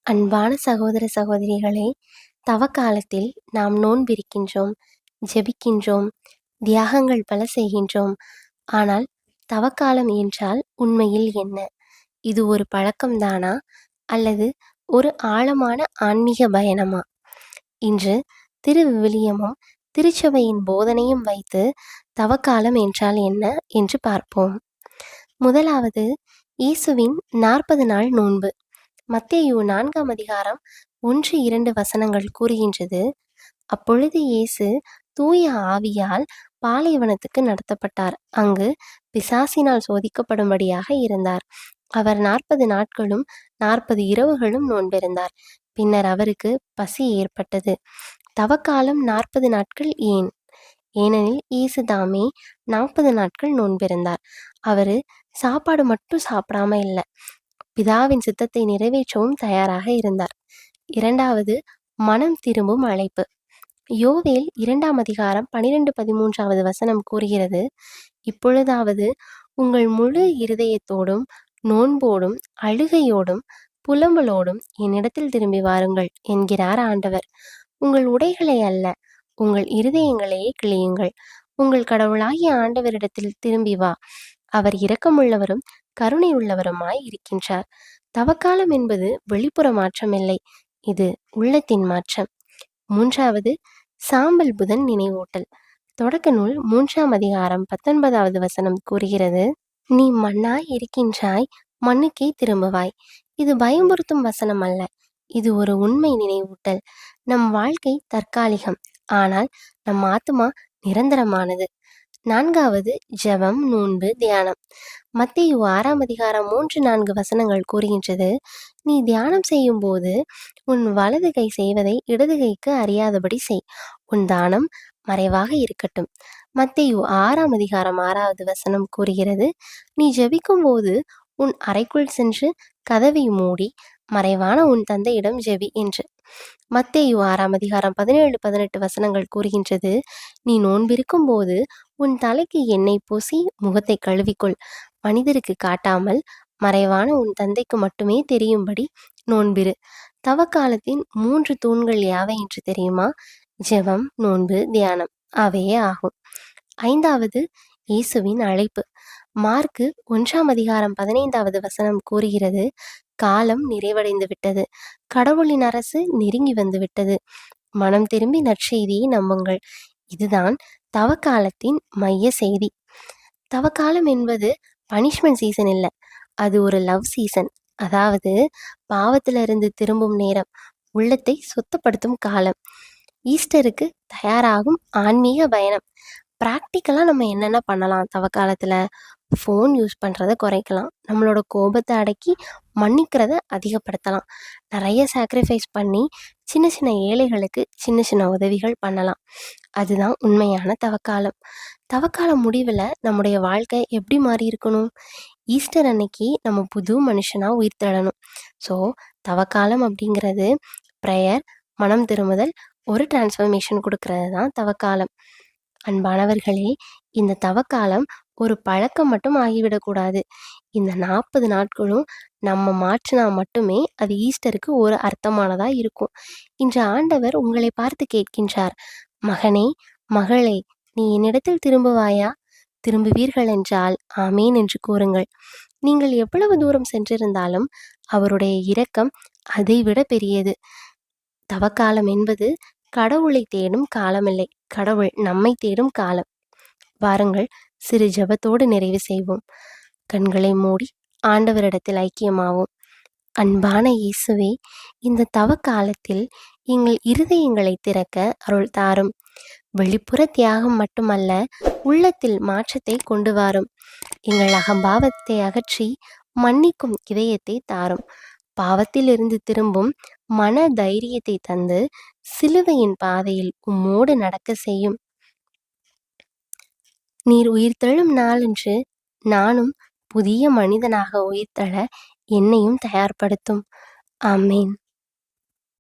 அன்பான சகோதர சகோதரிகளே, தவக்காலத்தில் நாம் நோன்பிருக்கின்றோம், ஜெபிக்கின்றோம், தியாகங்கள் பல செய்கின்றோம். ஆனால் தவக்காலம் என்றால் உண்மையில் என்ன? இது ஒரு பழக்கம்தானா? அல்லது ஒரு ஆழமான ஆன்மீக பயணமா? இன்று திருவிவிலியமும் திருச்சபையின் போதனையும் வைத்து தவக்காலம் என்றால் என்ன என்று பார்ப்போம். முதலாவது, இயேசுவின் 40 நாள் நோன்பு. மத்தேயு 4ஆம் அதிகாரம் 1-2 வசனங்கள் கூறுகின்றது. அப்பொழுது இயேசு தூய ஆவியால் பாலைவனத்துக்கு நடத்தப்பட்டார். அங்கு பிசாசினால் சோதிக்கப்படும்படியாக இருந்தார். அவர் 40 நாட்களும் 40 இரவுகளும் நோன்பிருந்தார். பின்னர் அவருக்கு பசி ஏற்பட்டது. தவக்காலம் 40 நாட்கள் ஏன்? ஏனெனில் இயேசு தாமே 40 நாட்கள் நோன்பிருந்தார். அவரு சாப்பாடு மட்டும் சாப்பிடாம இல்லை, பிதாவின் சித்தத்தை நிறைவேற்றவும் தயாராக இருந்தார். இரண்டாவது, மனம் திரும்பும் அழைப்பு. யோவேல் 2ஆம் அதிகாரம் 12-13 வசனம் கூறுகிறது, இப்பொழுதாவது உங்கள் முழு இருதயத்தோடும் நோன்போடும் அழுகையோடும் புலம்பலோடும் என்னிடத்தில் திரும்பி வாருங்கள் என்கிறார் ஆண்டவர். உங்கள் உடைகளை அல்ல, உங்கள் இருதயங்களையே கிழியுங்கள். உங்கள் கடவுளாகிய ஆண்டவரிடத்தில் திரும்பி வா. அவர் இரக்கமுள்ளவரும் கருணை உள்ளவருமாய் இருக்கின்றார். தவக்காலம் என்பது வெளிப்புற மாற்றம் இல்லை, இது உள்ளத்தின் மாற்றம். மூன்றாவது, சாம்பல் புதன் நினைவூட்டல். தொடக்க நூல் 3ஆம் அதிகாரம் 19 வசனம் கூறுகிறது, நீ மண்ணாய் இருக்கின்றாய், மண்ணுக்கே திரும்புவாய். இது பயமுறுத்தும் வசனம் அல்ல, இது ஒரு உண்மை நினைவூட்டல். நம் வாழ்க்கை தற்காலிகம், ஆனால் நம் ஆத்மா நிரந்தரமானது. நான்காவது, ஜெபம், நோன்பு, தியானம். மத்தேயு 6ஆம் அதிகாரம் 3-4 வசனங்கள் கூறுகின்றது, நீ தியானம் செய்யும் போது உன் வலது கை செய்வதை இடது கைக்கு அறியாதபடி செய். உன் தானம் மறைவாக இருக்கட்டும். மத்தேயு 6ஆம் அதிகாரம் 6வது வசனம் கூறுகிறது, நீ ஜெபிக்கும் போது உன் அறைக்குள் சென்று கதவை மூடி மறைவான உன் தந்தையிடம் ஜெபி என்று. மத்தேயு 6ஆம் அதிகாரம் 17-18 வசனங்கள் கூறுகின்றது, நீ நோன்பிருக்கும் போது உன் தலைக்கு எண்ணெய் பூசி முகத்தை கழுவிக்கொள். மனிதருக்கு காட்டாமல் மறைவான உன் தந்தைக்கு மட்டுமே தெரியும்படி நோன்பிரு. தவக்காலத்தின் 3 தூண்கள் யாவை என்று தெரியுமா? ஜெபம், நோன்பு, தியானம் அவையே ஆகும். ஐந்தாவது, இயேசுவின் அழைப்பு. மார்க்கு 1ஆம் அதிகாரம் 15வது வசனம் கூறுகிறது, காலம் நிறைவடைந்து விட்டது, கடவுளின் அரசு நெருங்கி வந்து விட்டது, மனம் திரும்பி நற்செய்தியை நம்புங்கள். இதுதான் தவக்காலத்தின் மைய செய்தி. தவக்காலம் என்பது பனிஷ்மெண்ட் சீசன் இல்லை, அது ஒரு லவ் சீசன். அதாவது பாவத்திலிருந்து திரும்பும் நேரம், உள்ளத்தை சுத்தப்படுத்தும் காலம், ஈஸ்டருக்கு தயாராகும் ஆன்மீக பயணம். ப்ராக்டிக்கலாக நம்ம என்னென்ன பண்ணலாம் தவக்காலத்தில்? ஃபோன் யூஸ் பண்ணுறதை குறைக்கலாம், நம்மளோட கோபத்தை அடக்கி மன்னிக்கிறத அதிகப்படுத்தலாம், நிறைய சாக்ரிஃபைஸ் பண்ணி சின்ன சின்ன ஏழைகளுக்கு சின்ன சின்ன உதவிகள் பண்ணலாம். அதுதான் உண்மையான தவக்காலம். தவக்காலம் முடிவில் நம்முடைய வாழ்க்கை எப்படி மாறி இருக்கணும்? ஈஸ்டர் அன்னைக்கு நம்ம புது மனுஷனாக உயிர் தள்ளணும். ஸோ தவக்காலம் அப்படிங்கிறது ப்ரேயர், மனம் திரும்புதல், ஒரு டிரான்ஸ்ஃபர்மேஷன் கொடுக்கறது தான் தவக்காலம். அன்பானவர்களே, இந்த தவக்காலம் ஒரு பழக்கம் மட்டும் ஆகிவிடக்கூடாது. இந்த 40 நாட்களும் நம்ம மாற்றினா மட்டுமே அது ஈஸ்டருக்கு ஒரு அர்த்தமானதா இருக்கும். இன்று ஆண்டவர் உங்களை பார்த்து கேட்கின்றார், மகனே, மகளே, நீ என்னிடத்தில் திரும்புவாயா? திரும்புவீர்கள் என்றால் ஆமேன் என்று கூறுங்கள். நீங்கள் எவ்வளவு தூரம் சென்றிருந்தாலும் அவருடைய இரக்கம் அதைவிட பெரியது. தவக்காலம் என்பது கடவுளை தேடும் காலமில்லை, கடவுள் நம்மை தேடும் காலம். வாருங்கள், சிறு ஜெபத்தோடு நிறைவு செய்வோம். கண்களை மூடி ஆண்டவரிடத்தில் ஐக்கியமாவோம். அன்பான இயேசுவே, இந்த தவக்காலத்தில் எங்கள் இருதயங்களை திறக்க அருள் தாரும். வெளிப்புற தியாகம் மட்டுமல்ல, உள்ளத்தில் மாற்றத்தை கொண்டு வாரும். எங்கள் அகம்பாவத்தை அகற்றி மன்னிக்கும் இதயத்தை தாரும். பாவத்திலிருந்து திரும்பும் மன தைரியத்தை தந்து சிலுவையின் பாதையில் உம்மோடு நடக்க செய்யும். நீர் உயிர்த்தெழும் நாளன்று நானும் புதிய மனிதனாக உயிர்த்தெழ என்னையும் தயார்படுத்தும். ஆமேன்.